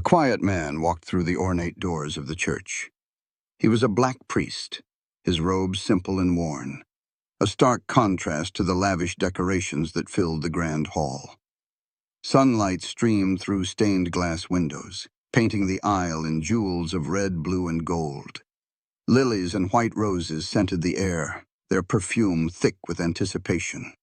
quiet man walked through the ornate doors of the church. He was a black priest, his robes simple and worn, a stark contrast to the lavish decorations that filled the grand hall. Sunlight streamed through stained glass windows, painting the aisle in jewels of red, blue, and gold. Lilies and white roses scented the air, their perfume thick with anticipation.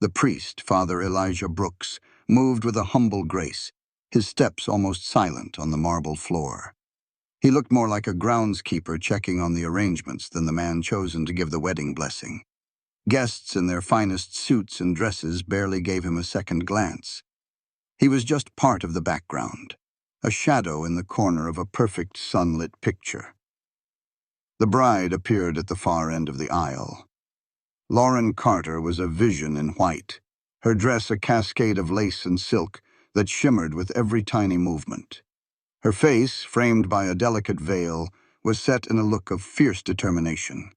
The priest, Father Elijah Brooks, moved with a humble grace, his steps almost silent on the marble floor. He looked more like a groundskeeper checking on the arrangements than the man chosen to give the wedding blessing. Guests in their finest suits and dresses barely gave him a second glance. He was just part of the background, a shadow in the corner of a perfect sunlit picture. The bride appeared at the far end of the aisle. Lauren Carter was a vision in white, her dress a cascade of lace and silk that shimmered with every tiny movement. Her face, framed by a delicate veil, was set in a look of fierce determination.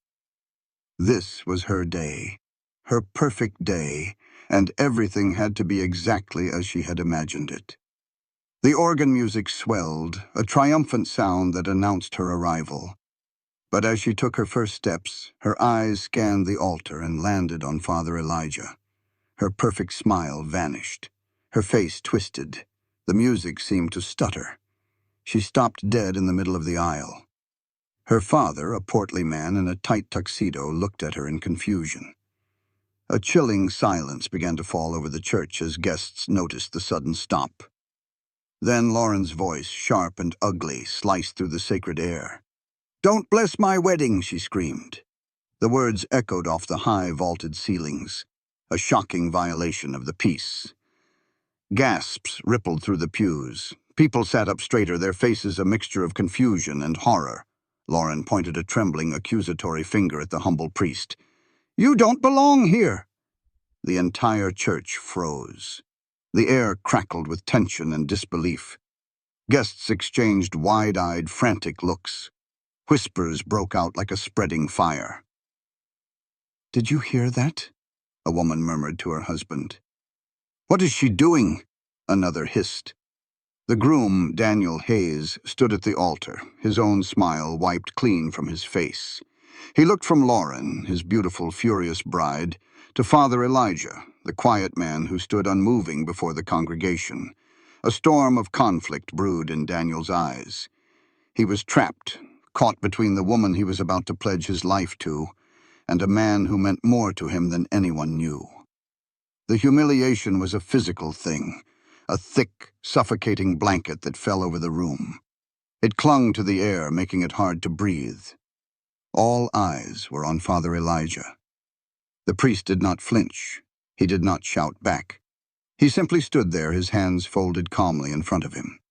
This was her day, her perfect day, and everything had to be exactly as she had imagined it. The organ music swelled, a triumphant sound that announced her arrival. But as she took her first steps, her eyes scanned the altar and landed on Father Elijah. Her perfect smile vanished. Her face twisted. The music seemed to stutter. She stopped dead in the middle of the aisle. Her father, a portly man in a tight tuxedo, looked at her in confusion. A chilling silence began to fall over the church as guests noticed the sudden stop. Then Lauren's voice, sharp and ugly, sliced through the sacred air. "Don't bless my wedding," she screamed. The words echoed off the high vaulted ceilings, a shocking violation of the peace. Gasps rippled through the pews. People sat up straighter, their faces a mixture of confusion and horror. Lauren pointed a trembling, accusatory finger at the humble priest. "You don't belong here!" The entire church froze. The air crackled with tension and disbelief. Guests exchanged wide-eyed, frantic looks. Whispers broke out like a spreading fire. "Did you hear that?" a woman murmured to her husband. "What is she doing?" another hissed. The groom, Daniel Hayes, stood at the altar, his own smile wiped clean from his face. He looked from Lauren, his beautiful, furious bride, to Father Elijah, the quiet man who stood unmoving before the congregation. A storm of conflict brewed in Daniel's eyes. He was trapped, caught between the woman he was about to pledge his life to and a man who meant more to him than anyone knew. The humiliation was a physical thing, a thick, suffocating blanket that fell over the room. It clung to the air, making it hard to breathe. All eyes were on Father Elijah. The priest did not flinch. He did not shout back. He simply stood there, his hands folded calmly in front of him.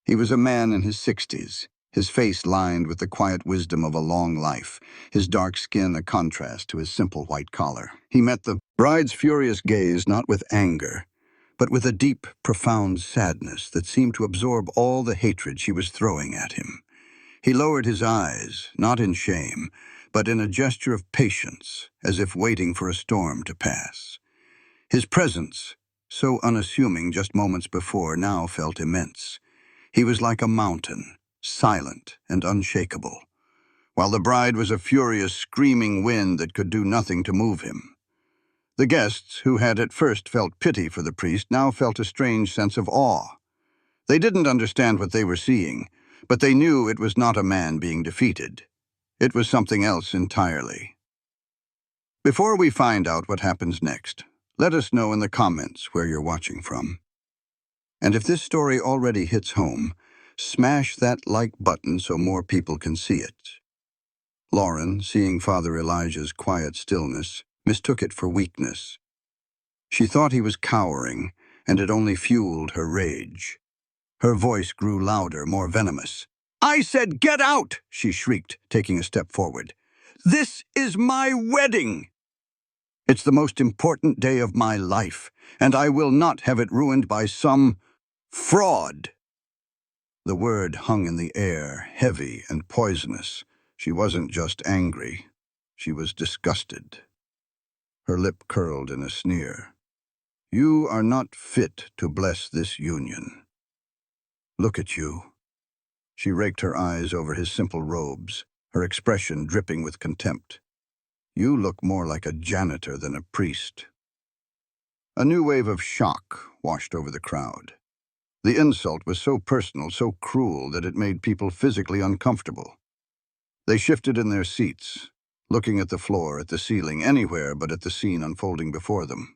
He was a man in his 60s, his face lined with the quiet wisdom of a long life, his dark skin a contrast to his simple white collar. He met the bride's furious gaze not with anger, but with a deep, profound sadness that seemed to absorb all the hatred she was throwing at him. He lowered his eyes, not in shame, but in a gesture of patience, as if waiting for a storm to pass. His presence, so unassuming just moments before, now felt immense. He was like a mountain, silent and unshakable, while the bride was a furious, screaming wind that could do nothing to move him. The guests, who had at first felt pity for the priest, now felt a strange sense of awe. They didn't understand what they were seeing, but they knew it was not a man being defeated. It was something else entirely. Before we find out what happens next, let us know in the comments where you're watching from. And if this story already hits home, smash that like button so more people can see it. Lauren, seeing Father Elijah's quiet stillness, mistook it for weakness. She thought he was cowering, and it only fueled her rage. Her voice grew louder, more venomous. "I said get out!" she shrieked, taking a step forward. "This is my wedding! It's the most important day of my life, and I will not have it ruined by some fraud." The word hung in the air, heavy and poisonous. She wasn't just angry. She was disgusted. Her lip curled in a sneer. "You are not fit to bless this union." Look at you. She raked her eyes over his simple robes, her expression dripping with contempt. You look more like a janitor than a priest. A new wave of shock washed over the crowd. The insult was so personal, so cruel, that it made people physically uncomfortable. They shifted in their seats, looking at the floor, at the ceiling, anywhere but at the scene unfolding before them.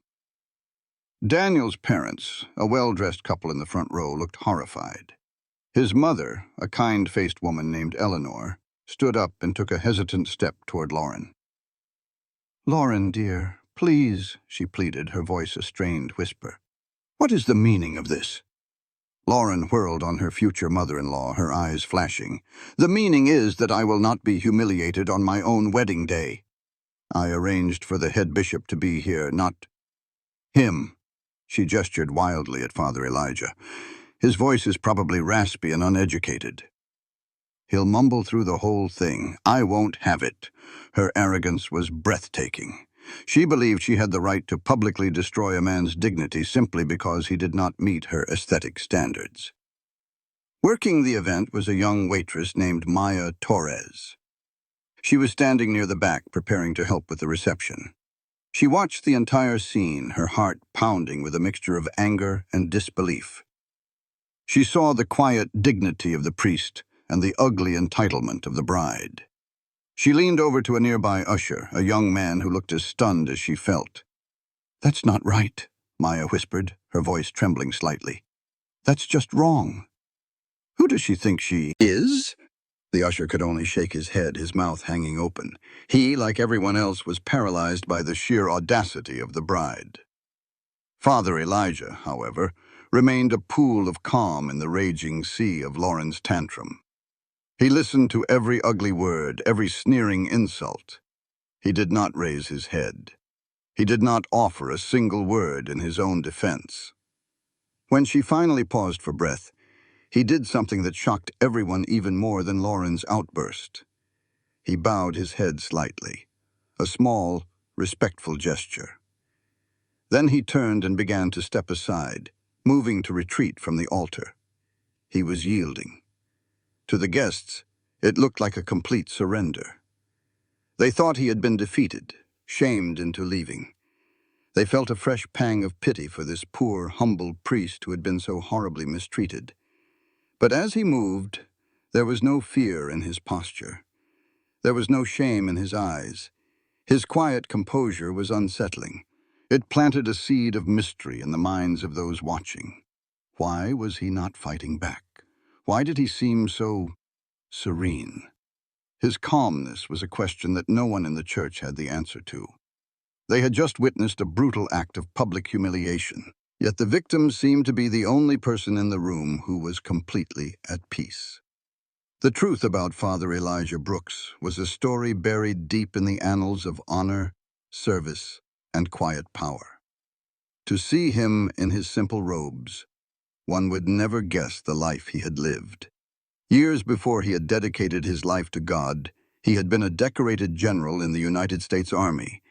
Daniel's parents, a well-dressed couple in the front row, looked horrified. His mother, a kind-faced woman named Eleanor, stood up and took a hesitant step toward Lauren. "Lauren, dear, please," she pleaded, her voice a strained whisper. "What is the meaning of this?" Lauren whirled on her future mother-in-law, her eyes flashing. "The meaning is that I will not be humiliated on my own wedding day. I arranged for the head bishop to be here, not him." She gestured wildly at Father Elijah. "His voice is probably raspy and uneducated. He'll mumble through the whole thing. I won't have it." Her arrogance was breathtaking. She believed she had the right to publicly destroy a man's dignity simply because he did not meet her aesthetic standards. Working the event was a young waitress named Maya Torres. She was standing near the back, preparing to help with the reception. She watched the entire scene, her heart pounding with a mixture of anger and disbelief. She saw the quiet dignity of the priest and the ugly entitlement of the bride. She leaned over to a nearby usher, a young man who looked as stunned as she felt. "That's not right," Maya whispered, her voice trembling slightly. "That's just wrong." "Who does she think she is?" The usher could only shake his head, his mouth hanging open. He, like everyone else, was paralyzed by the sheer audacity of the bride. Father Elijah, however, remained a pool of calm in the raging sea of Lauren's tantrum. He listened to every ugly word, every sneering insult. He did not raise his head. He did not offer a single word in his own defense. When she finally paused for breath, he did something that shocked everyone even more than Lauren's outburst. He bowed his head slightly, a small, respectful gesture. Then he turned and began to step aside, moving to retreat from the altar. He was yielding. To the guests, it looked like a complete surrender. They thought he had been defeated, shamed into leaving. They felt a fresh pang of pity for this poor, humble priest who had been so horribly mistreated. But as he moved, there was no fear in his posture. There was no shame in his eyes. His quiet composure was unsettling. It planted a seed of mystery in the minds of those watching. Why was he not fighting back? Why did he seem so serene? His calmness was a question that no one in the church had the answer to. They had just witnessed a brutal act of public humiliation, yet the victim seemed to be the only person in the room who was completely at peace. The truth about Father Elijah Brooks was a story buried deep in the annals of honor, service, and quiet power. To see him in his simple robes, one would never guess the life he had lived. Years before he had dedicated his life to God, he had been a decorated general in the United States Army.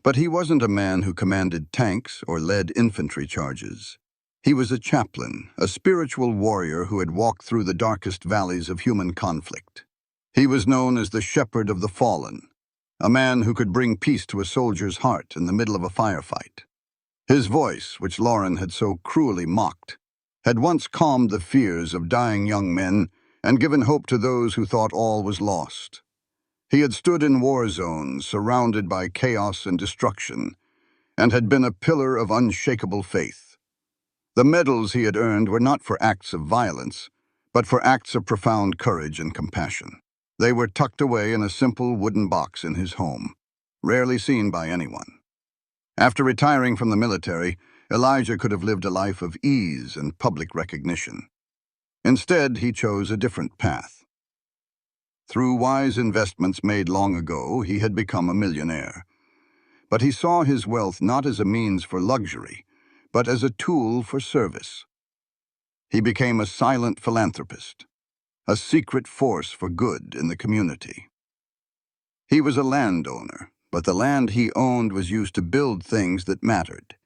But he wasn't a man who commanded tanks or led infantry charges. He was a chaplain, a spiritual warrior who had walked through the darkest valleys of human conflict. He was known as the shepherd of the fallen, a man who could bring peace to a soldier's heart in the middle of a firefight. His voice, which Lauren had so cruelly mocked, had once calmed the fears of dying young men and given hope to those who thought all was lost. He had stood in war zones, surrounded by chaos and destruction, and had been a pillar of unshakable faith. The medals he had earned were not for acts of violence, but for acts of profound courage and compassion. They were tucked away in a simple wooden box in his home, rarely seen by anyone. After retiring from the military, Elijah could have lived a life of ease and public recognition. Instead, he chose a different path. Through wise investments made long ago, he had become a millionaire. But he saw his wealth not as a means for luxury, but as a tool for service. He became a silent philanthropist, a secret force for good in the community. He was a landowner, but the land he owned was used to build things that mattered.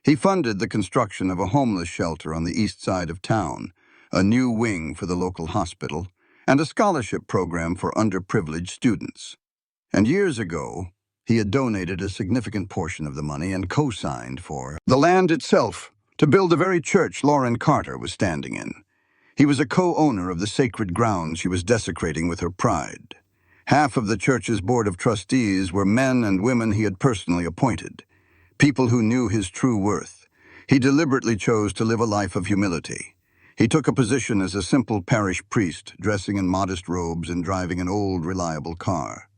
He funded the construction of a homeless shelter on the east side of town, a new wing for the local hospital, and a scholarship program for underprivileged students. And years ago, he had donated a significant portion of the money and co-signed for the land itself to build the very church Lauren Carter was standing in. He was a co-owner of the sacred ground she was desecrating with her pride. Half of the church's board of trustees were men and women he had personally appointed, people who knew his true worth. He deliberately chose to live a life of humility. He took a position as a simple parish priest, dressing in modest robes and driving an old, reliable car.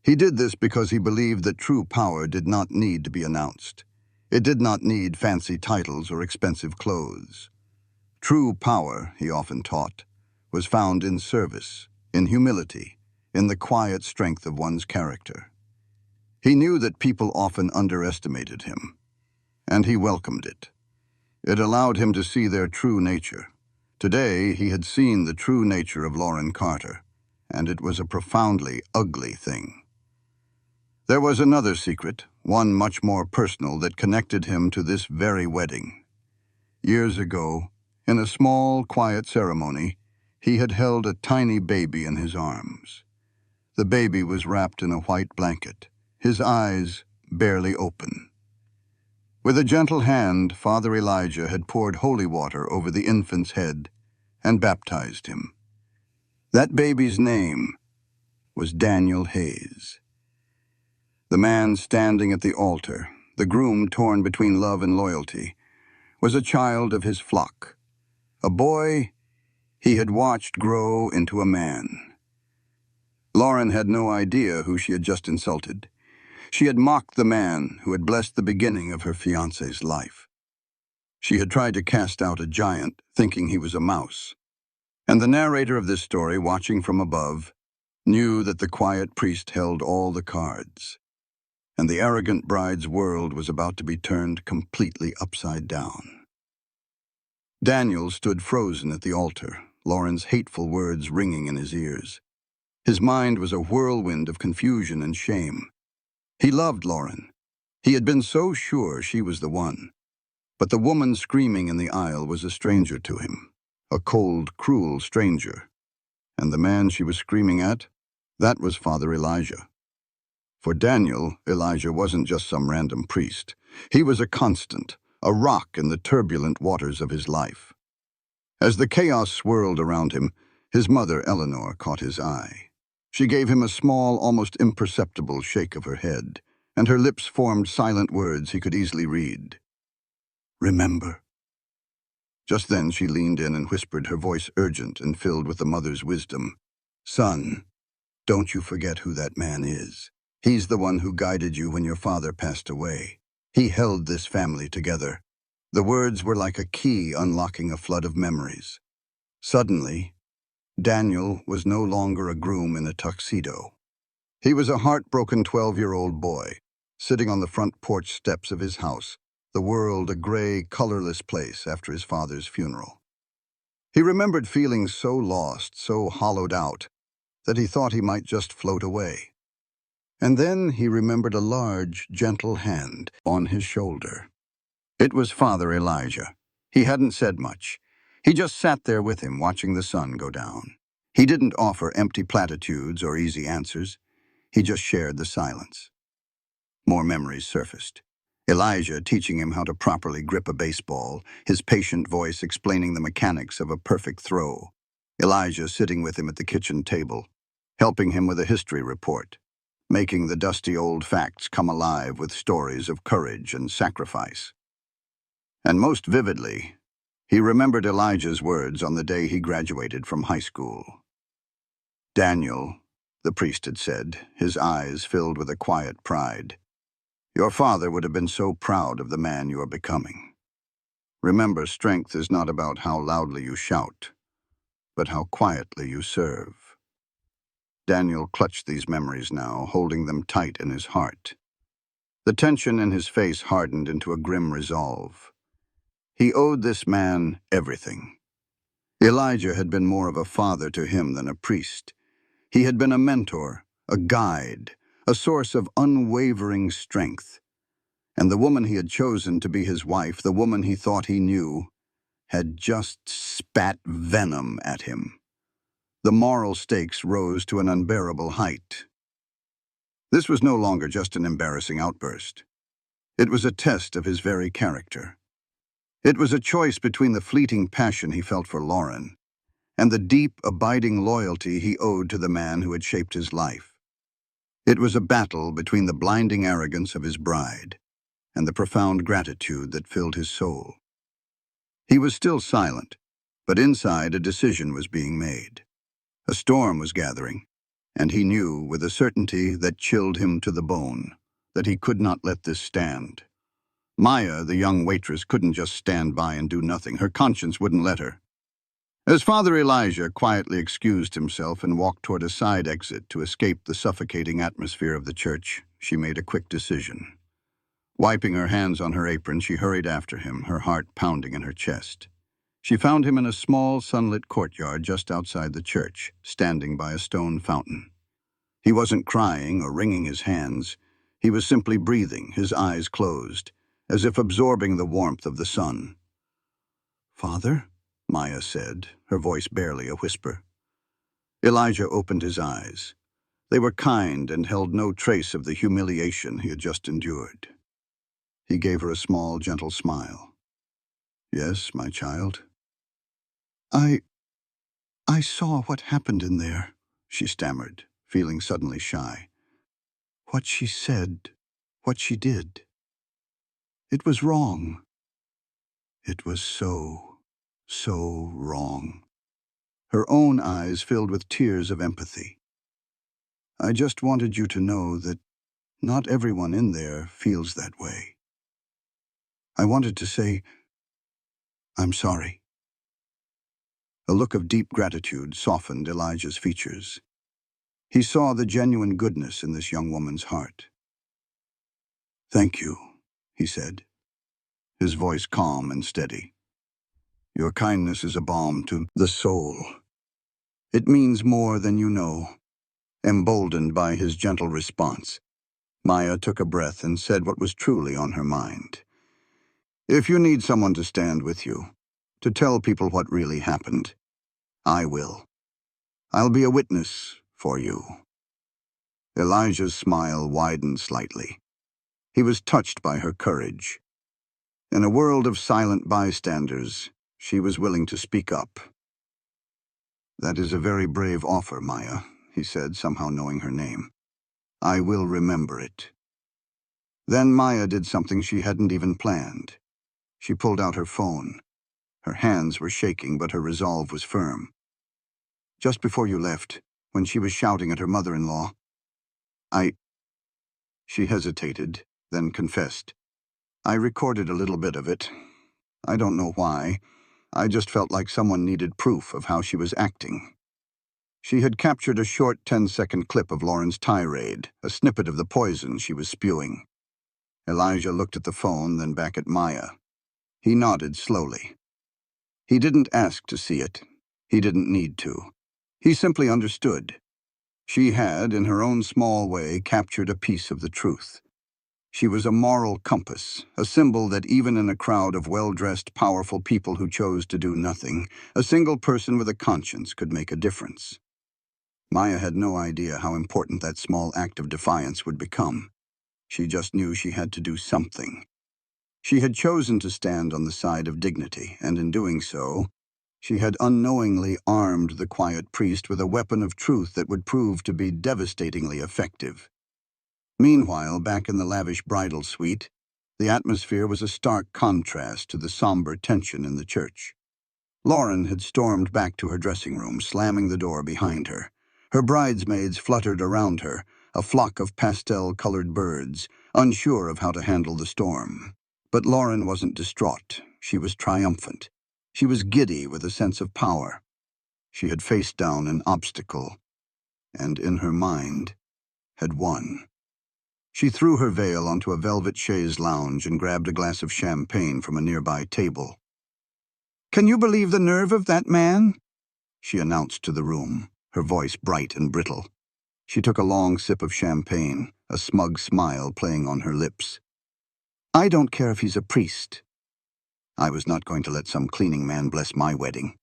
He did this because he believed that true power did not need to be announced. It did not need fancy titles or expensive clothes. True power, he often taught, was found in service, in humility, in the quiet strength of one's character. He knew that people often underestimated him, and he welcomed it. It allowed him to see their true nature. Today, he had seen the true nature of Lauren Carter, and it was a profoundly ugly thing. There was another secret, one much more personal, that connected him to this very wedding. Years ago, in a small, quiet ceremony, he had held a tiny baby in his arms. The baby was wrapped in a white blanket, his eyes barely open. With a gentle hand, Father Elijah had poured holy water over the infant's head and baptized him. That baby's name was Daniel Hayes. The man standing at the altar, the groom torn between love and loyalty, was a child of his flock, a boy he had watched grow into a man. Lauren had no idea who she had just insulted. She had mocked the man who had blessed the beginning of her fiancé's life. She had tried to cast out a giant, thinking he was a mouse. And the narrator of this story, watching from above, knew that the quiet priest held all the cards, and the arrogant bride's world was about to be turned completely upside down. Daniel stood frozen at the altar, Lauren's hateful words ringing in his ears. His mind was a whirlwind of confusion and shame. He loved Lauren. He had been so sure she was the one. But the woman screaming in the aisle was a stranger to him, a cold, cruel stranger. And the man she was screaming at, that was Father Elijah. For Daniel, Elijah wasn't just some random priest. He was a constant, a rock in the turbulent waters of his life. As the chaos swirled around him, his mother, Eleanor, caught his eye. She gave him a small, almost imperceptible shake of her head, and her lips formed silent words he could easily read. "Remember." Just then she leaned in and whispered, her voice urgent and filled with the mother's wisdom. "Son, don't you forget who that man is. He's the one who guided you when your father passed away. He held this family together." The words were like a key unlocking a flood of memories. Suddenly, Daniel was no longer a groom in a tuxedo. He was a heartbroken 12-year-old boy, sitting on the front porch steps of his house, the world a gray, colorless place after his father's funeral. He remembered feeling so lost, so hollowed out, that he thought he might just float away. And then he remembered a large, gentle hand on his shoulder. It was Father Elijah. He hadn't said much. He just sat there with him, watching the sun go down. He didn't offer empty platitudes or easy answers. He just shared the silence. More memories surfaced. Elijah teaching him how to properly grip a baseball, his patient voice explaining the mechanics of a perfect throw. Elijah sitting with him at the kitchen table, helping him with a history report, making the dusty old facts come alive with stories of courage and sacrifice. And most vividly, he remembered Elijah's words on the day he graduated from high school. "Daniel," the priest had said, his eyes filled with a quiet pride, "your father would have been so proud of the man you are becoming. Remember, strength is not about how loudly you shout, but how quietly you serve." Daniel clutched these memories now, holding them tight in his heart. The tension in his face hardened into a grim resolve. He owed this man everything. Elijah had been more of a father to him than a priest. He had been a mentor, a guide, a source of unwavering strength. And the woman he had chosen to be his wife, the woman he thought he knew, had just spat venom at him. The moral stakes rose to an unbearable height. This was no longer just an embarrassing outburst. It was a test of his very character. It was a choice between the fleeting passion he felt for Lauren and the deep, abiding loyalty he owed to the man who had shaped his life. It was a battle between the blinding arrogance of his bride and the profound gratitude that filled his soul. He was still silent, but inside a decision was being made. A storm was gathering, and he knew with a certainty that chilled him to the bone that he could not let this stand. Maya, the young waitress, couldn't just stand by and do nothing. Her conscience wouldn't let her. As Father Elijah quietly excused himself and walked toward a side exit to escape the suffocating atmosphere of the church, she made a quick decision. Wiping her hands on her apron, she hurried after him, her heart pounding in her chest. She found him in a small, sunlit courtyard just outside the church, standing by a stone fountain. He wasn't crying or wringing his hands. He was simply breathing, his eyes closed, as if absorbing the warmth of the sun. "Father?" Maya said, her voice barely a whisper. Elijah opened his eyes. They were kind and held no trace of the humiliation he had just endured. He gave her a small, gentle smile. "Yes, my child?" I saw what happened in there," she stammered, feeling suddenly shy. "What she said, what she did. It was wrong. It was so wrong." Her own eyes filled with tears of empathy. "I just wanted you to know that not everyone in there feels that way. I wanted to say, I'm sorry." A look of deep gratitude softened Elijah's features. He saw the genuine goodness in this young woman's heart. "Thank you," he said, his voice calm and steady. "Your kindness is a balm to the soul. It means more than you know." Emboldened by his gentle response, Maya took a breath and said what was truly on her mind. "If you need someone to stand with you, to tell people what really happened, I will. I'll be a witness for you." Elijah's smile widened slightly. He was touched by her courage. In a world of silent bystanders, she was willing to speak up. "That is a very brave offer, Maya," he said, somehow knowing her name. "I will remember it." Then Maya did something she hadn't even planned. She pulled out her phone. Her hands were shaking, but her resolve was firm. "Just before you left, when she was shouting at her mother-in-law, I—" She hesitated, then confessed. "I recorded a little bit of it. I don't know why. I just felt like someone needed proof of how she was acting." She had captured a short 10-second clip of Lauren's tirade, a snippet of the poison she was spewing. Elijah looked at the phone, then back at Maya. He nodded slowly. He didn't ask to see it. He didn't need to. He simply understood. She had, in her own small way, captured a piece of the truth. She was a moral compass, a symbol that even in a crowd of well-dressed, powerful people who chose to do nothing, a single person with a conscience could make a difference. Maya had no idea how important that small act of defiance would become. She just knew she had to do something. She had chosen to stand on the side of dignity, and in doing so, she had unknowingly armed the quiet priest with a weapon of truth that would prove to be devastatingly effective. Meanwhile, back in the lavish bridal suite, the atmosphere was a stark contrast to the somber tension in the church. Lauren had stormed back to her dressing room, slamming the door behind her. Her bridesmaids fluttered around her, a flock of pastel-colored birds, unsure of how to handle the storm. But Lauren wasn't distraught. She was triumphant. She was giddy with a sense of power. She had faced down an obstacle, and in her mind, had won. She threw her veil onto a velvet chaise lounge and grabbed a glass of champagne from a nearby table. "Can you believe the nerve of that man?" she announced to the room, her voice bright and brittle. She took a long sip of champagne, a smug smile playing on her lips. "I don't care if he's a priest." I was not going to let some cleaning man bless my wedding.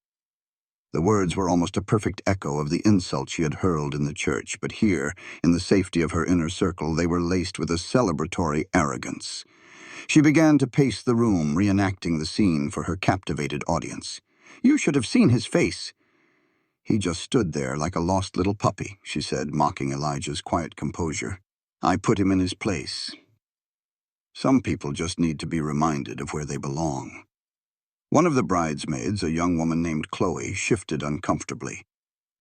The words were almost a perfect echo of the insult she had hurled in the church, but here, in the safety of her inner circle, they were laced with a celebratory arrogance. She began to pace the room, reenacting the scene for her captivated audience. "You should have seen his face." "He just stood there like a lost little puppy," she said, mocking Elijah's quiet composure. "I put him in his place." Some people just need to be reminded of where they belong. One of the bridesmaids, a young woman named Chloe, shifted uncomfortably.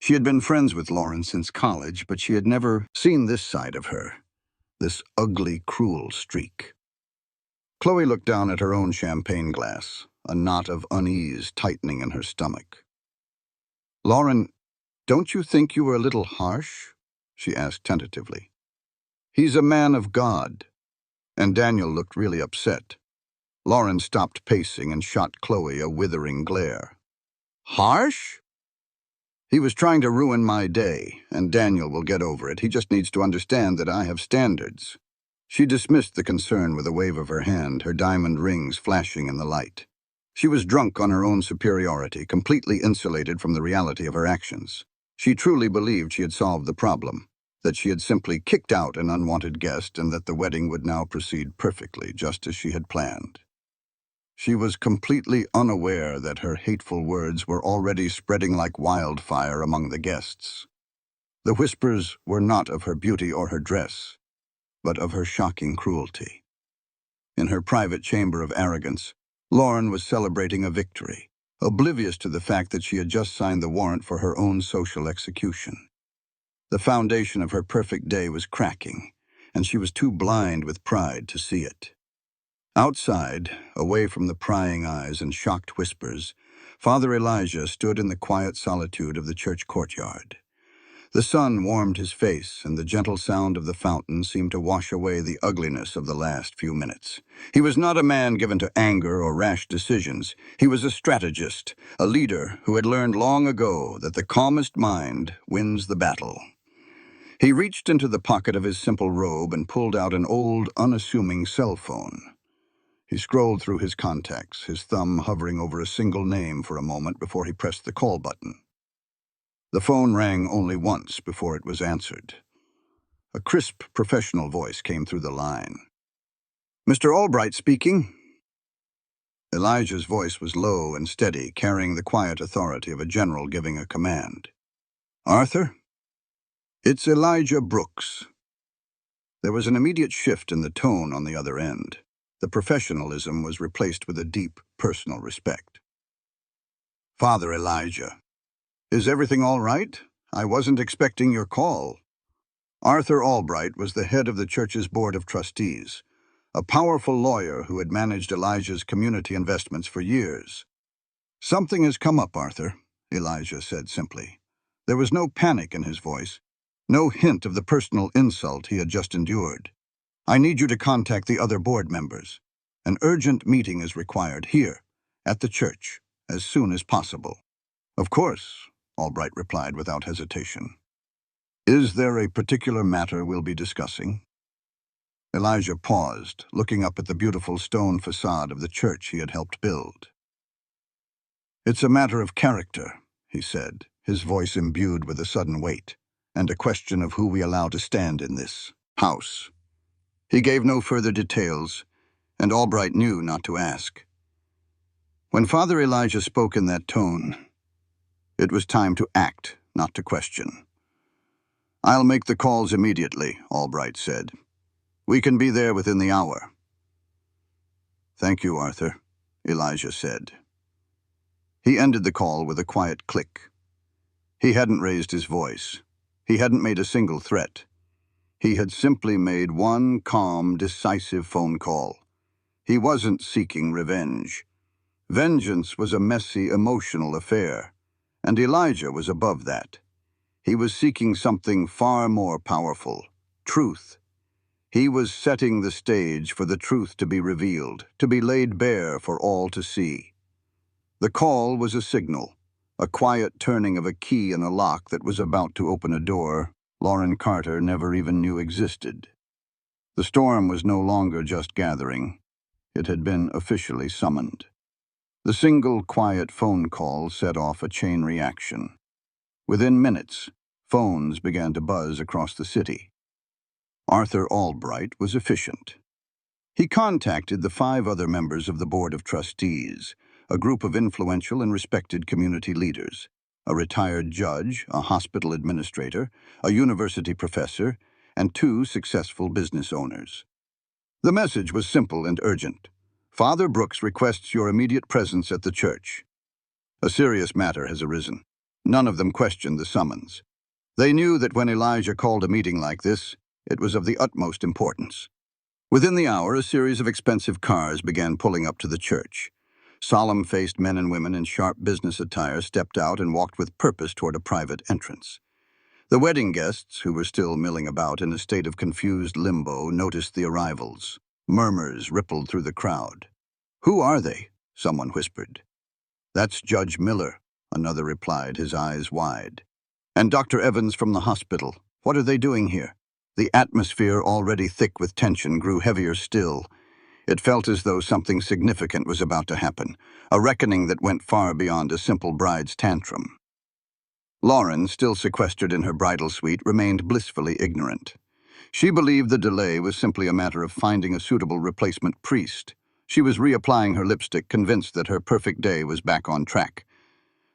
She had been friends with Lauren since college, but she had never seen this side of her, this ugly, cruel streak. Chloe looked down at her own champagne glass, a knot of unease tightening in her stomach. "Lauren, don't you think you were a little harsh?" she asked tentatively. "He's a man of God." And Daniel looked really upset. Lauren stopped pacing and shot Chloe a withering glare. "Harsh?" "He was trying to ruin my day, and Daniel will get over it. He just needs to understand that I have standards." She dismissed the concern with a wave of her hand, her diamond rings flashing in the light. She was drunk on her own superiority, completely insulated from the reality of her actions. She truly believed she had solved the problem, that she had simply kicked out an unwanted guest and that the wedding would now proceed perfectly, just as she had planned. She was completely unaware that her hateful words were already spreading like wildfire among the guests. The whispers were not of her beauty or her dress, but of her shocking cruelty. In her private chamber of arrogance, Lauren was celebrating a victory, oblivious to the fact that she had just signed the warrant for her own social execution. The foundation of her perfect day was cracking, and she was too blind with pride to see it. Outside, away from the prying eyes and shocked whispers, Father Elijah stood in the quiet solitude of the church courtyard. The sun warmed his face, and the gentle sound of the fountain seemed to wash away the ugliness of the last few minutes. He was not a man given to anger or rash decisions. He was a strategist, a leader who had learned long ago that the calmest mind wins the battle. He reached into the pocket of his simple robe and pulled out an old, unassuming cell phone. He scrolled through his contacts, his thumb hovering over a single name for a moment before he pressed the call button. The phone rang only once before it was answered. A crisp, professional voice came through the line. "Mr. Albright speaking." Elijah's voice was low and steady, carrying the quiet authority of a general giving a command. "Arthur?" "It's Elijah Brooks." There was an immediate shift in the tone on the other end. The professionalism was replaced with a deep, personal respect. "Father Elijah, is everything all right? I wasn't expecting your call." Arthur Albright was the head of the church's board of trustees, a powerful lawyer who had managed Elijah's community investments for years. "Something has come up, Arthur," Elijah said simply. There was no panic in his voice, no hint of the personal insult he had just endured. "I need you to contact the other board members. An urgent meeting is required here, at the church, as soon as possible." "Of course," Albright replied without hesitation. "Is there a particular matter we'll be discussing?" Elijah paused, looking up at the beautiful stone facade of the church he had helped build. "It's a matter of character," he said, his voice imbued with a sudden weight, "and a question of who we allow to stand in this house." He gave no further details, and Albright knew not to ask. When Father Elijah spoke in that tone, it was time to act, not to question. "I'll make the calls immediately," Albright said. "We can be there within the hour." "Thank you, Arthur," Elijah said. He ended the call with a quiet click. He hadn't raised his voice. He hadn't made a single threat. He had simply made one calm, decisive phone call. He wasn't seeking revenge. Vengeance was a messy, emotional affair, and Elijah was above that. He was seeking something far more powerful: truth. He was setting the stage for the truth to be revealed, to be laid bare for all to see. The call was a signal, a quiet turning of a key in a lock that was about to open a door Lauren Carter never even knew existed. The storm was no longer just gathering. It had been officially summoned. The single quiet phone call set off a chain reaction. Within minutes, phones began to buzz across the city. Arthur Albright was efficient. He contacted the 5 other members of the Board of Trustees, a group of influential and respected community leaders, a retired judge, a hospital administrator, a university professor, and 2 successful business owners. The message was simple and urgent. Father Brooks requests your immediate presence at the church. A serious matter has arisen. None of them questioned the summons. They knew that when Elijah called a meeting like this, it was of the utmost importance. Within the hour, a series of expensive cars began pulling up to the church. Solemn-faced men and women in sharp business attire stepped out and walked with purpose toward a private entrance. The wedding guests, who were still milling about in a state of confused limbo, noticed the arrivals. Murmurs rippled through the crowd. "Who are they?" someone whispered. "That's Judge Miller," another replied, his eyes wide. "And Dr. Evans from the hospital. What are they doing here?" The atmosphere, already thick with tension, grew heavier still. It felt as though something significant was about to happen, a reckoning that went far beyond a simple bride's tantrum. Lauren, still sequestered in her bridal suite, remained blissfully ignorant. She believed the delay was simply a matter of finding a suitable replacement priest. She was reapplying her lipstick, convinced that her perfect day was back on track.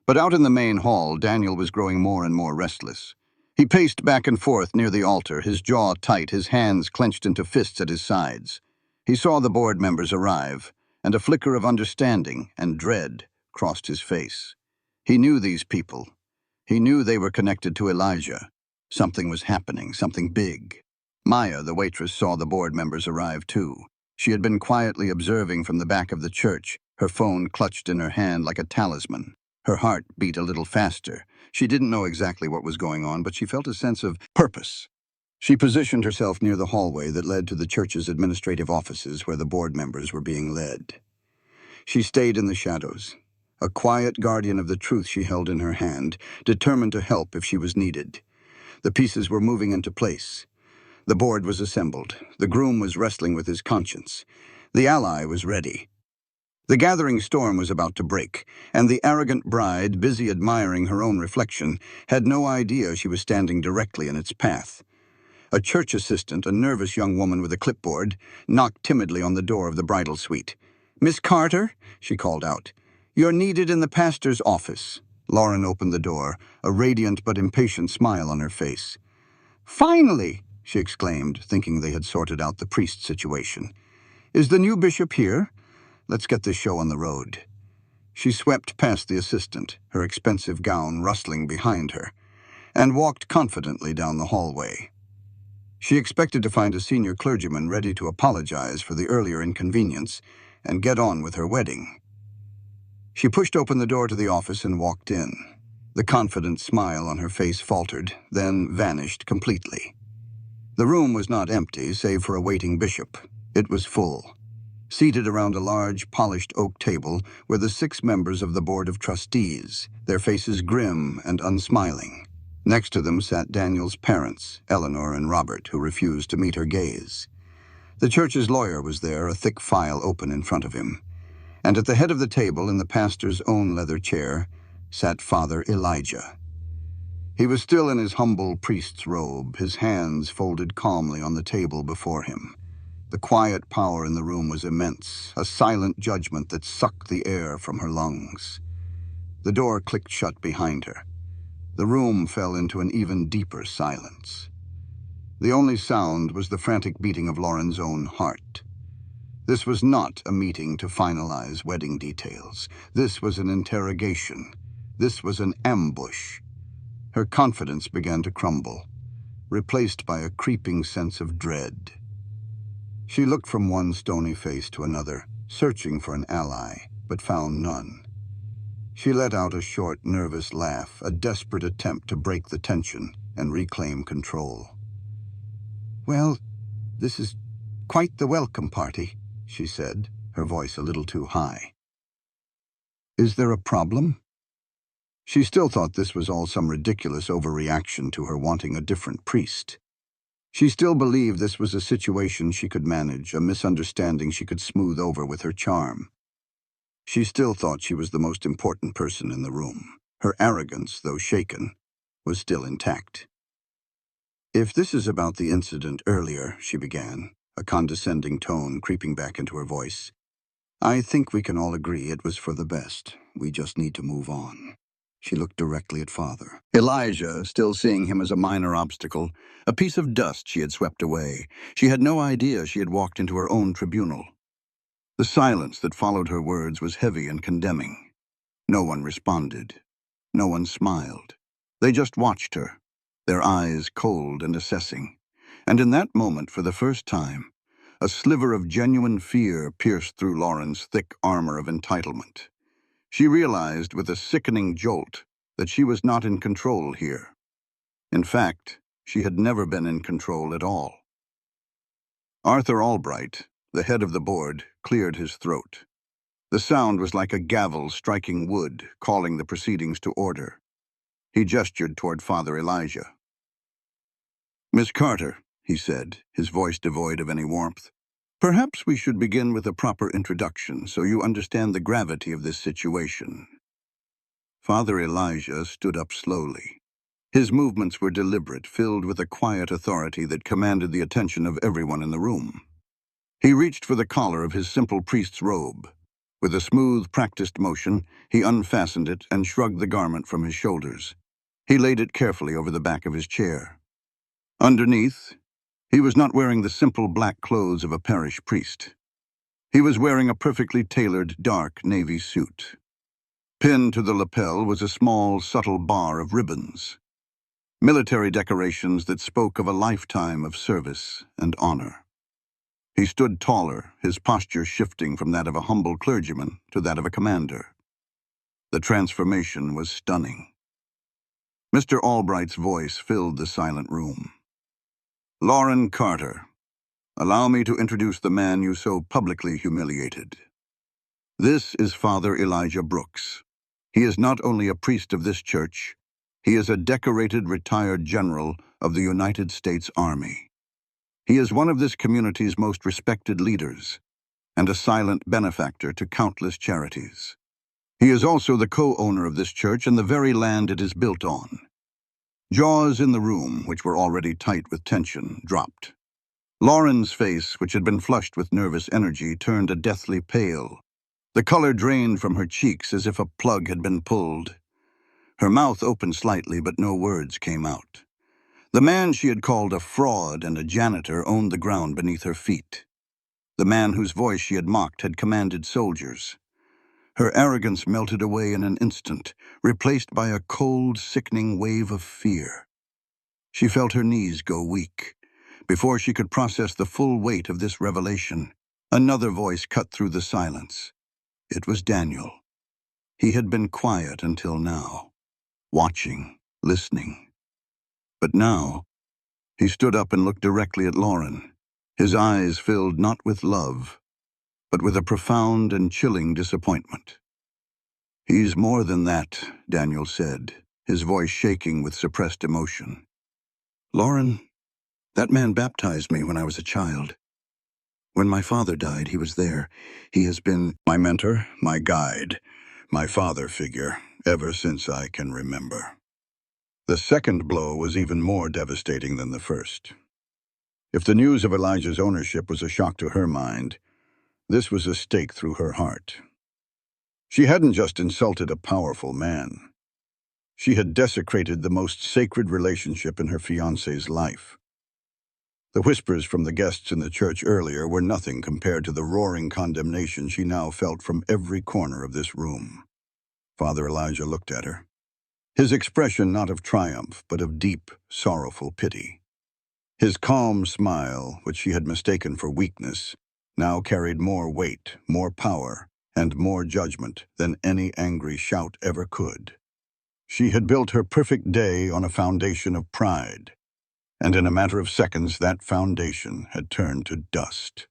But out in the main hall, Daniel was growing more and more restless. He paced back and forth near the altar, his jaw tight, his hands clenched into fists at his sides. He saw the board members arrive, and a flicker of understanding and dread crossed his face. He knew these people. He knew they were connected to Elijah. Something was happening, something big. Maya, the waitress, saw the board members arrive too. She had been quietly observing from the back of the church, her phone clutched in her hand like a talisman. Her heart beat a little faster. She didn't know exactly what was going on, but she felt a sense of purpose. She positioned herself near the hallway that led to the church's administrative offices where the board members were being led. She stayed in the shadows, a quiet guardian of the truth she held in her hand, determined to help if she was needed. The pieces were moving into place. The board was assembled. The groom was wrestling with his conscience. The ally was ready. The gathering storm was about to break, and the arrogant bride, busy admiring her own reflection, had no idea she was standing directly in its path. A church assistant, a nervous young woman with a clipboard, knocked timidly on the door of the bridal suite. "Miss Carter," she called out, "you're needed in the pastor's office." Lauren opened the door, a radiant but impatient smile on her face. "Finally!" she exclaimed, thinking they had sorted out the priest situation. "Is the new bishop here? Let's get this show on the road." She swept past the assistant, her expensive gown rustling behind her, and walked confidently down the hallway. She expected to find a senior clergyman ready to apologize for the earlier inconvenience and get on with her wedding. She pushed open the door to the office and walked in. The confident smile on her face faltered, then vanished completely. The room was not empty, save for a waiting bishop. It was full. Seated around a large, polished oak table were the 6 members of the Board of Trustees, their faces grim and unsmiling. Next to them sat Daniel's parents, Eleanor and Robert, who refused to meet her gaze. The church's lawyer was there, a thick file open in front of him. And at the head of the table, in the pastor's own leather chair, sat Father Elijah. He was still in his humble priest's robe, his hands folded calmly on the table before him. The quiet power in the room was immense, a silent judgment that sucked the air from her lungs. The door clicked shut behind her. The room fell into an even deeper silence. The only sound was the frantic beating of Lauren's own heart. This was not a meeting to finalize wedding details. This was an interrogation. This was an ambush. Her confidence began to crumble, replaced by a creeping sense of dread. She looked from one stony face to another, searching for an ally, but found none. She let out a short, nervous laugh, a desperate attempt to break the tension and reclaim control. "Well, this is quite the welcome party," she said, her voice a little too high. "Is there a problem?" She still thought this was all some ridiculous overreaction to her wanting a different priest. She still believed this was a situation she could manage, a misunderstanding she could smooth over with her charm. She still thought she was the most important person in the room. Her arrogance, though shaken, was still intact. "If this is about the incident earlier," she began, a condescending tone creeping back into her voice, "I think we can all agree it was for the best. We just need to move on." She looked directly at Father Elijah, still seeing him as a minor obstacle, a piece of dust she had swept away. She had no idea she had walked into her own tribunal. The silence that followed her words was heavy and condemning. No one responded. No one smiled. They just watched her, their eyes cold and assessing. And in that moment, for the first time, a sliver of genuine fear pierced through Lauren's thick armor of entitlement. She realized with a sickening jolt that she was not in control here. In fact, she had never been in control at all. Arthur Albright, the head of the board, cleared his throat. The sound was like a gavel striking wood, calling the proceedings to order. He gestured toward Father Elijah. "Miss Carter," he said, his voice devoid of any warmth, "perhaps we should begin with a proper introduction so you understand the gravity of this situation." Father Elijah stood up slowly. His movements were deliberate, filled with a quiet authority that commanded the attention of everyone in the room. He reached for the collar of his simple priest's robe. With a smooth, practiced motion, he unfastened it and shrugged the garment from his shoulders. He laid it carefully over the back of his chair. Underneath, he was not wearing the simple black clothes of a parish priest. He was wearing a perfectly tailored dark navy suit. Pinned to the lapel was a small, subtle bar of ribbons, military decorations that spoke of a lifetime of service and honor. He stood taller, his posture shifting from that of a humble clergyman to that of a commander. The transformation was stunning. Mr. Albright's voice filled the silent room. "Lauren Carter, allow me to introduce the man you so publicly humiliated. This is Father Elijah Brooks. He is not only a priest of this church, he is a decorated retired general of the United States Army. He is one of this community's most respected leaders and a silent benefactor to countless charities. He is also the co-owner of this church and the very land it is built on." Jaws in the room, which were already tight with tension, dropped. Lauren's face, which had been flushed with nervous energy, turned a deathly pale. The color drained from her cheeks as if a plug had been pulled. Her mouth opened slightly, but no words came out. The man she had called a fraud and a janitor owned the ground beneath her feet. The man whose voice she had mocked had commanded soldiers. Her arrogance melted away in an instant, replaced by a cold, sickening wave of fear. She felt her knees go weak. Before she could process the full weight of this revelation, another voice cut through the silence. It was Daniel. He had been quiet until now, watching, listening. But now, he stood up and looked directly at Lauren, his eyes filled not with love, but with a profound and chilling disappointment. "He's more than that," Daniel said, his voice shaking with suppressed emotion. "Lauren, that man baptized me when I was a child. When my father died, he was there. He has been my mentor, my guide, my father figure, ever since I can remember." The second blow was even more devastating than the first. If the news of Elijah's ownership was a shock to her mind, this was a stake through her heart. She hadn't just insulted a powerful man. She had desecrated the most sacred relationship in her fiancé's life. The whispers from the guests in the church earlier were nothing compared to the roaring condemnation she now felt from every corner of this room. Father Elijah looked at her, his expression not of triumph, but of deep, sorrowful pity. His calm smile, which she had mistaken for weakness, now carried more weight, more power, and more judgment than any angry shout ever could. She had built her perfect day on a foundation of pride, and in a matter of seconds that foundation had turned to dust.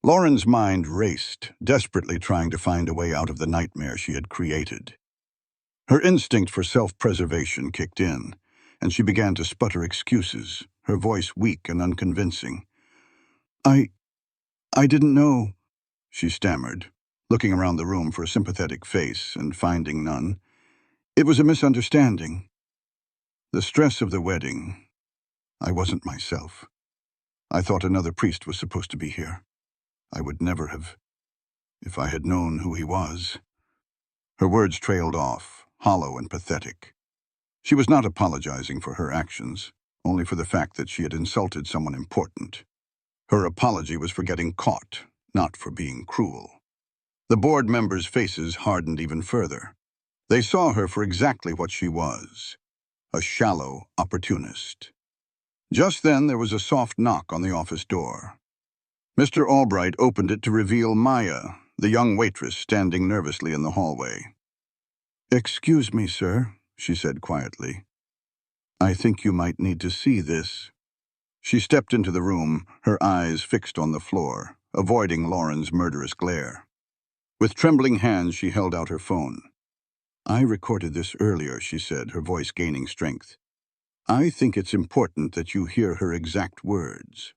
Lauren's mind raced, desperately trying to find a way out of the nightmare she had created. Her instinct for self-preservation kicked in, and she began to sputter excuses, her voice weak and unconvincing. I didn't know," she stammered. looking around the room for a sympathetic face and finding none. It was a misunderstanding. The stress of the wedding. I wasn't myself. I thought another priest was supposed to be here. I would never have, if I had known who he was. Her words trailed off, hollow and pathetic. She was not apologizing for her actions, only for the fact that she had insulted someone important. Her apology was for getting caught, not for being cruel. The board members' faces hardened even further. They saw her for exactly what she was, a shallow opportunist. Just then there was a soft knock on the office door. Mr. Albright opened it to reveal Maya, the young waitress standing nervously in the hallway. "Excuse me, sir," she said quietly. "I think you might need to see this." She stepped into the room, her eyes fixed on the floor, avoiding Lauren's murderous glare. With trembling hands, she held out her phone. "I recorded this earlier," she said, her voice gaining strength. "I think it's important that you hear her exact words."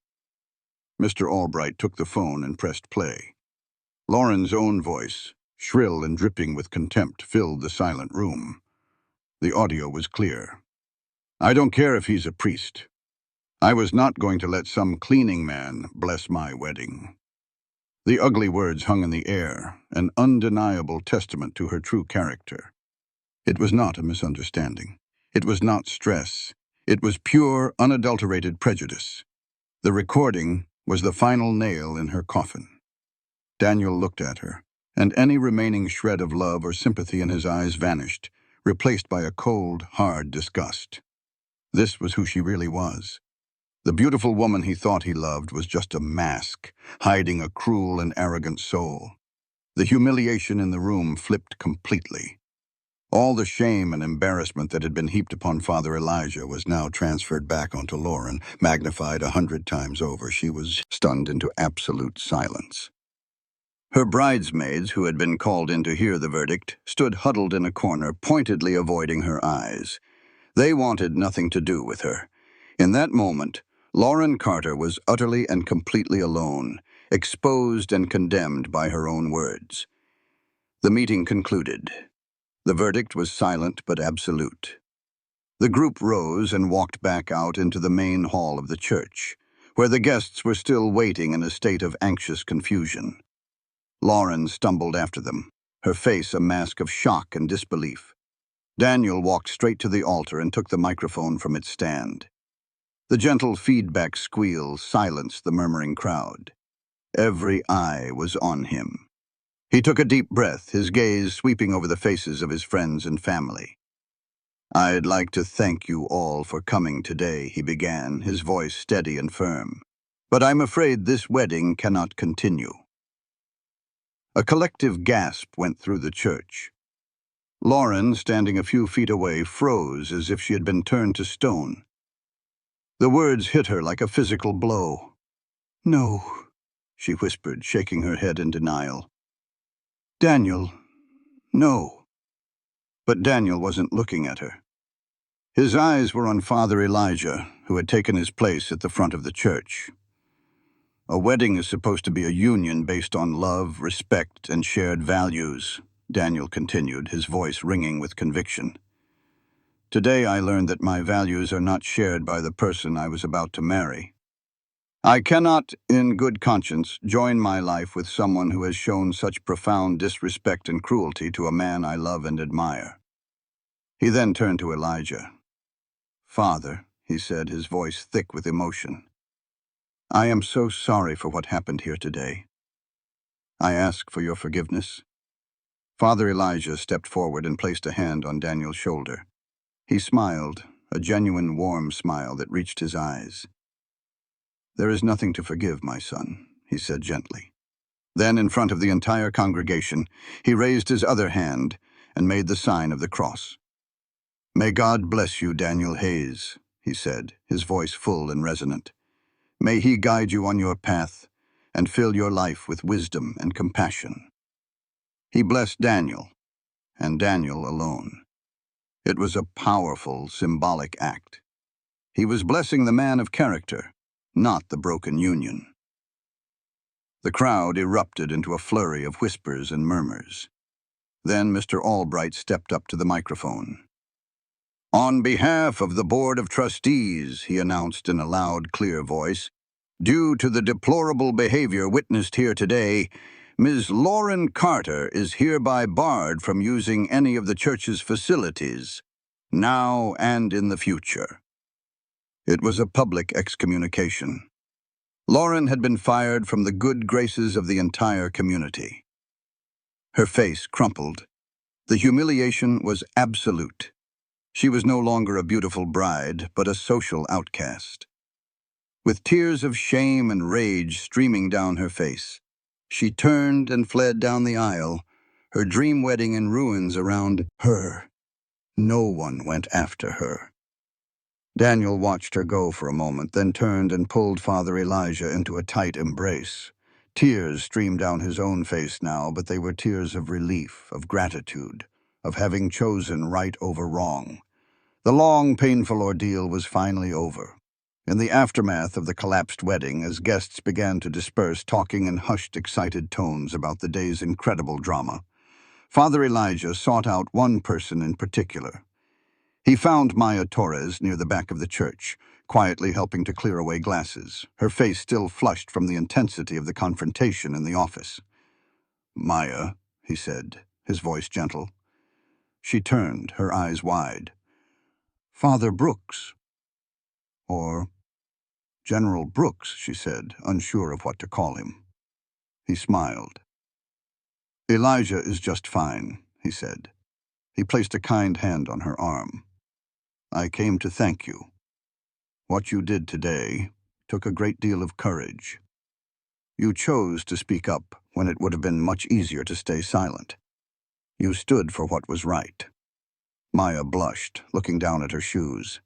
Mr. Albright took the phone and pressed play. Lauren's own voice, shrill and dripping with contempt, filled the silent room. The audio was clear. "I don't care if he's a priest. I was not going to let some cleaning man bless my wedding." The ugly words hung in the air, an undeniable testament to her true character. It was not a misunderstanding. It was not stress. It was pure, unadulterated prejudice. The recording was the final nail in her coffin. Daniel looked at her, and any remaining shred of love or sympathy in his eyes vanished, replaced by a cold, hard disgust. This was who she really was. The beautiful woman he thought he loved was just a mask, hiding a cruel and arrogant soul. The humiliation in the room flipped completely. All the shame and embarrassment that had been heaped upon Father Elijah was now transferred back onto Lauren, magnified 100 times over. She was stunned into absolute silence. Her bridesmaids, who had been called in to hear the verdict, stood huddled in a corner, pointedly avoiding her eyes. They wanted nothing to do with her. In that moment, Lauren Carter was utterly and completely alone, exposed and condemned by her own words. The meeting concluded. The verdict was silent but absolute. The group rose and walked back out into the main hall of the church, where the guests were still waiting in a state of anxious confusion. Lauren stumbled after them, her face a mask of shock and disbelief. Daniel walked straight to the altar and took the microphone from its stand. The gentle feedback squeal silenced the murmuring crowd. Every eye was on him. He took a deep breath, his gaze sweeping over the faces of his friends and family. "I'd like to thank you all for coming today," he began, his voice steady and firm. "But I'm afraid this wedding cannot continue." A collective gasp went through the church. Lauren, standing a few feet away, froze as if she had been turned to stone. The words hit her like a physical blow. "No," she whispered, shaking her head in denial. "Daniel, no." But Daniel wasn't looking at her. His eyes were on Father Elijah, who had taken his place at the front of the church. "A wedding is supposed to be a union based on love, respect, and shared values," Daniel continued, his voice ringing with conviction. "Today I learned that my values are not shared by the person I was about to marry. I cannot, in good conscience, join my life with someone who has shown such profound disrespect and cruelty to a man I love and admire." He then turned to Elijah. "Father," he said, his voice thick with emotion, "I am so sorry for what happened here today. I ask for your forgiveness." Father Elijah stepped forward and placed a hand on Daniel's shoulder. He smiled, a genuine warm smile that reached his eyes. "There is nothing to forgive, my son," he said gently. Then, in front of the entire congregation, he raised his other hand and made the sign of the cross. "May God bless you, Daniel Hayes," he said, his voice full and resonant. "May He guide you on your path and fill your life with wisdom and compassion." He blessed Daniel, and Daniel alone. It was a powerful, symbolic act. He was blessing the man of character, not the broken union. The crowd erupted into a flurry of whispers and murmurs. Then Mr. Albright stepped up to the microphone. "On behalf of the Board of Trustees," he announced in a loud, clear voice, "due to the deplorable behavior witnessed here today, Ms. Lauren Carter is hereby barred from using any of the church's facilities, now and in the future." It was a public excommunication. Lauren had been fired from the good graces of the entire community. Her face crumpled. The humiliation was absolute. She was no longer a beautiful bride, but a social outcast. With tears of shame and rage streaming down her face, she turned and fled down the aisle, her dream wedding in ruins around her. No one went after her. Daniel watched her go for a moment, then turned and pulled Father Elijah into a tight embrace. Tears streamed down his own face now, but they were tears of relief, of gratitude, of having chosen right over wrong. The long, painful ordeal was finally over. In the aftermath of the collapsed wedding, as guests began to disperse, talking in hushed, excited tones about the day's incredible drama, Father Elijah sought out one person in particular. He found Maya Torres near the back of the church, quietly helping to clear away glasses, her face still flushed from the intensity of the confrontation in the office. "Maya," he said, his voice gentle. She turned, her eyes wide. "Father Brooks." "Or General Brooks," she said, unsure of what to call him. He smiled. "Elijah is just fine," he said. He placed a kind hand on her arm. "I came to thank you. What you did today took a great deal of courage. You chose to speak up when it would have been much easier to stay silent. You stood for what was right." Maya blushed, looking down at her shoes.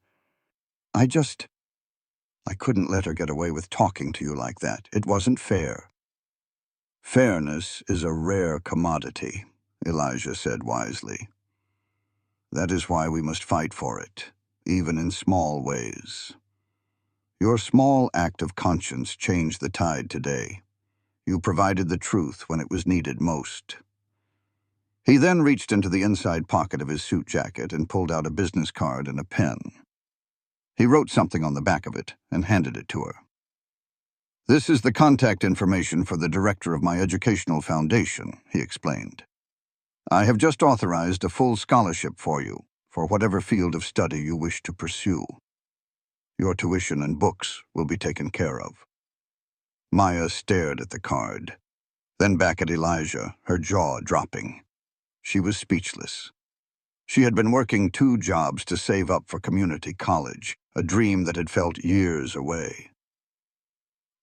I couldn't let her get away with talking to you like that. It wasn't fair." "Fairness is a rare commodity," Elijah said wisely. "That is why we must fight for it, even in small ways. Your small act of conscience changed the tide today. You provided the truth when it was needed most." He then reached into the inside pocket of his suit jacket and pulled out a business card and a pen. He wrote something on the back of it and handed it to her. "This is the contact information for the director of my educational foundation," he explained. "I have just authorized a full scholarship for you, for whatever field of study you wish to pursue. Your tuition and books will be taken care of." Maya stared at the card, then back at Elijah, her jaw dropping. She was speechless. She had been working 2 jobs to save up for community college, a dream that had felt years away.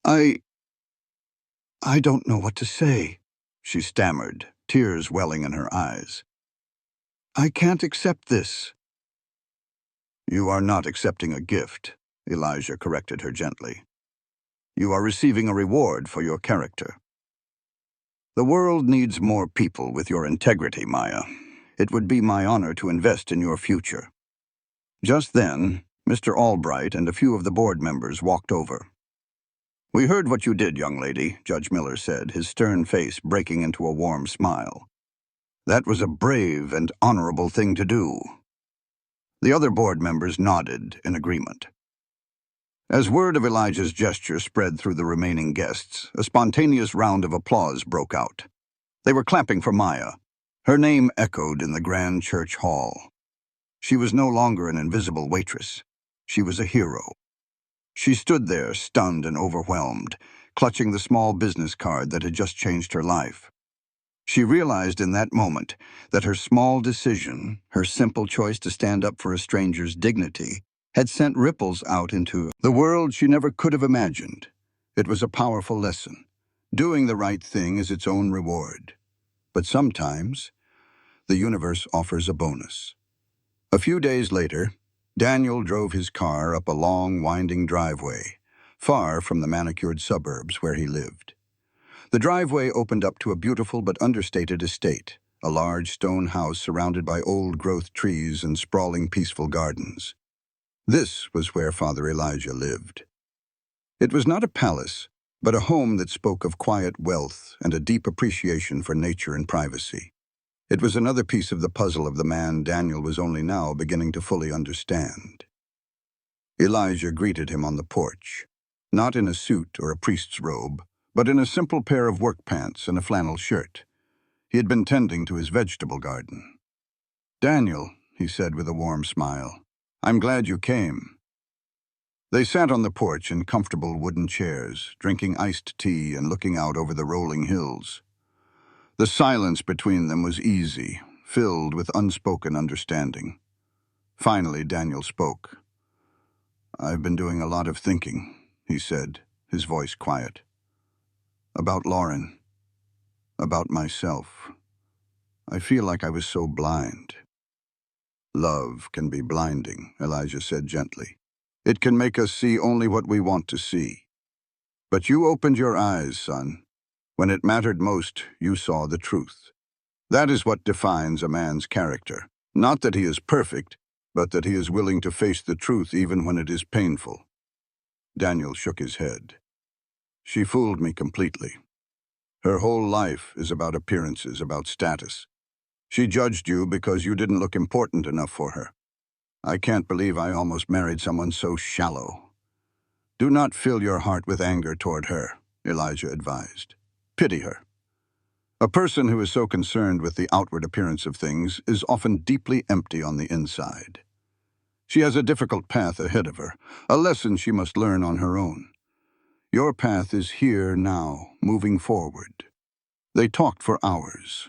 I don't know what to say," she stammered, tears welling in her eyes. "I can't accept this." "You are not accepting a gift," Elijah corrected her gently. "You are receiving a reward for your character. The world needs more people with your integrity, Maya. It would be my honor to invest in your future." Just then, Mr. Albright and a few of the board members walked over. "We heard what you did, young lady," Judge Miller said, his stern face breaking into a warm smile. "That was a brave and honorable thing to do." The other board members nodded in agreement. As word of Elijah's gesture spread through the remaining guests, a spontaneous round of applause broke out. They were clapping for Maya. Her name echoed in the grand church hall. She was no longer an invisible waitress. She was a hero. She stood there, stunned and overwhelmed, clutching the small business card that had just changed her life. She realized in that moment that her small decision, her simple choice to stand up for a stranger's dignity, had sent ripples out into the world she never could have imagined. It was a powerful lesson. Doing the right thing is its own reward. But sometimes, the universe offers a bonus. A few days later, Daniel drove his car up a long, winding driveway, far from the manicured suburbs where he lived. The driveway opened up to a beautiful but understated estate, a large stone house surrounded by old-growth trees and sprawling, peaceful gardens. This was where Father Elijah lived. It was not a palace, but a home that spoke of quiet wealth and a deep appreciation for nature and privacy. It was another piece of the puzzle of the man Daniel was only now beginning to fully understand. Elijah greeted him on the porch, not in a suit or a priest's robe, but in a simple pair of work pants and a flannel shirt. He had been tending to his vegetable garden. "Daniel," he said with a warm smile, "I'm glad you came." They sat on the porch in comfortable wooden chairs, drinking iced tea and looking out over the rolling hills. The silence between them was easy, filled with unspoken understanding. Finally, Daniel spoke. "I've been doing a lot of thinking," he said, his voice quiet. "About Lauren. About myself. I feel like I was so blind." "Love can be blinding," Elijah said gently. "It can make us see only what we want to see. But you opened your eyes, son. When it mattered most, you saw the truth. That is what defines a man's character. Not that he is perfect, but that he is willing to face the truth even when it is painful." Daniel shook his head. "She fooled me completely. Her whole life is about appearances, about status. She judged you because you didn't look important enough for her. I can't believe I almost married someone so shallow." "Do not fill your heart with anger toward her," Elijah advised. "Pity her. A person who is so concerned with the outward appearance of things is often deeply empty on the inside. She has a difficult path ahead of her, a lesson she must learn on her own. Your path is here now, moving forward." They talked for hours.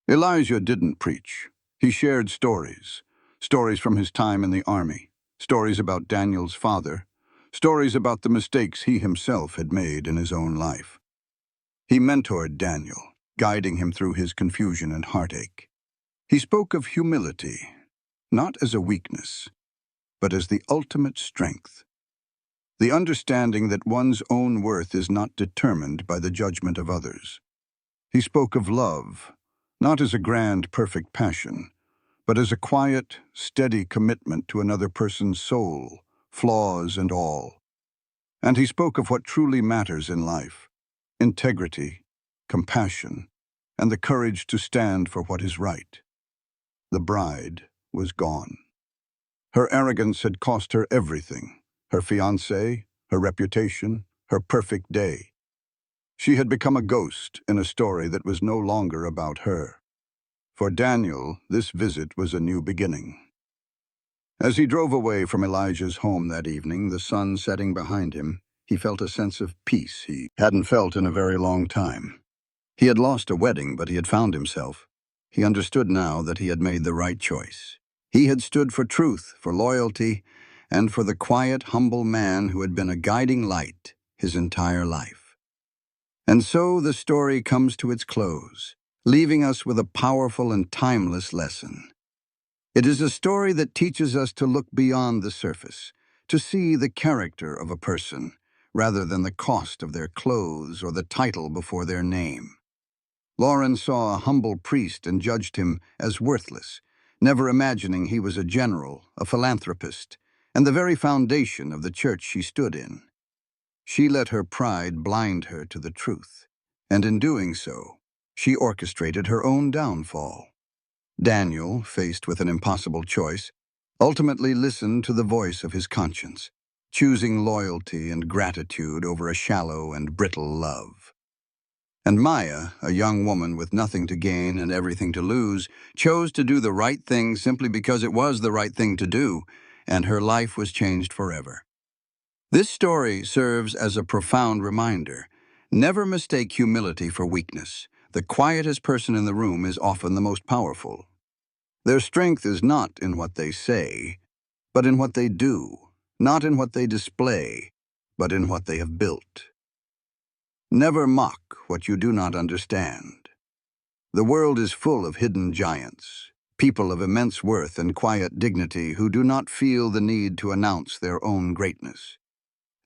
Elijah didn't preach. He shared stories. Stories from his time in the army. Stories about Daniel's father. Stories about the mistakes he himself had made in his own life. He mentored Daniel, guiding him through his confusion and heartache. He spoke of humility, not as a weakness, but as the ultimate strength. The understanding that one's own worth is not determined by the judgment of others. He spoke of love, not as a grand, perfect passion, but as a quiet, steady commitment to another person's soul, flaws and all. And he spoke of what truly matters in life: integrity, compassion, and the courage to stand for what is right. The bride was gone. Her arrogance had cost her everything: her fiancé, her reputation, her perfect day. She had become a ghost in a story that was no longer about her. For Daniel, this visit was a new beginning. As he drove away from Elijah's home that evening, the sun setting behind him, he felt a sense of peace he hadn't felt in a very long time. He had lost a wedding, but he had found himself. He understood now that he had made the right choice. He had stood for truth, for loyalty, and for the quiet, humble man who had been a guiding light his entire life. And so the story comes to its close, leaving us with a powerful and timeless lesson. It is a story that teaches us to look beyond the surface, to see the character of a person, rather than the cost of their clothes or the title before their name. Lauren saw a humble priest and judged him as worthless, never imagining he was a general, a philanthropist, and the very foundation of the church she stood in. She let her pride blind her to the truth, and in doing so, she orchestrated her own downfall. Daniel, faced with an impossible choice, ultimately listened to the voice of his conscience, choosing loyalty and gratitude over a shallow and brittle love. And Maya, a young woman with nothing to gain and everything to lose, chose to do the right thing simply because it was the right thing to do, and her life was changed forever. This story serves as a profound reminder. Never mistake humility for weakness. The quietest person in the room is often the most powerful. Their strength is not in what they say, but in what they do, not in what they display, but in what they have built. Never mock what you do not understand. The world is full of hidden giants, people of immense worth and quiet dignity who do not feel the need to announce their own greatness.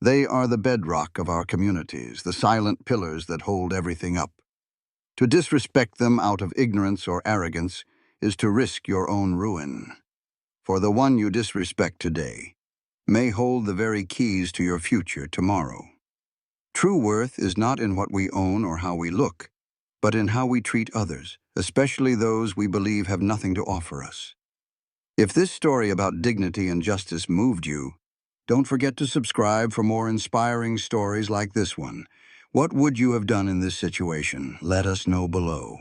They are the bedrock of our communities, the silent pillars that hold everything up. To disrespect them out of ignorance or arrogance is to risk your own ruin. For the one you disrespect today may hold the very keys to your future tomorrow. True worth is not in what we own or how we look, but in how we treat others, especially those we believe have nothing to offer us. If this story about dignity and justice moved you, don't forget to subscribe for more inspiring stories like this one. What would you have done in this situation? Let us know below.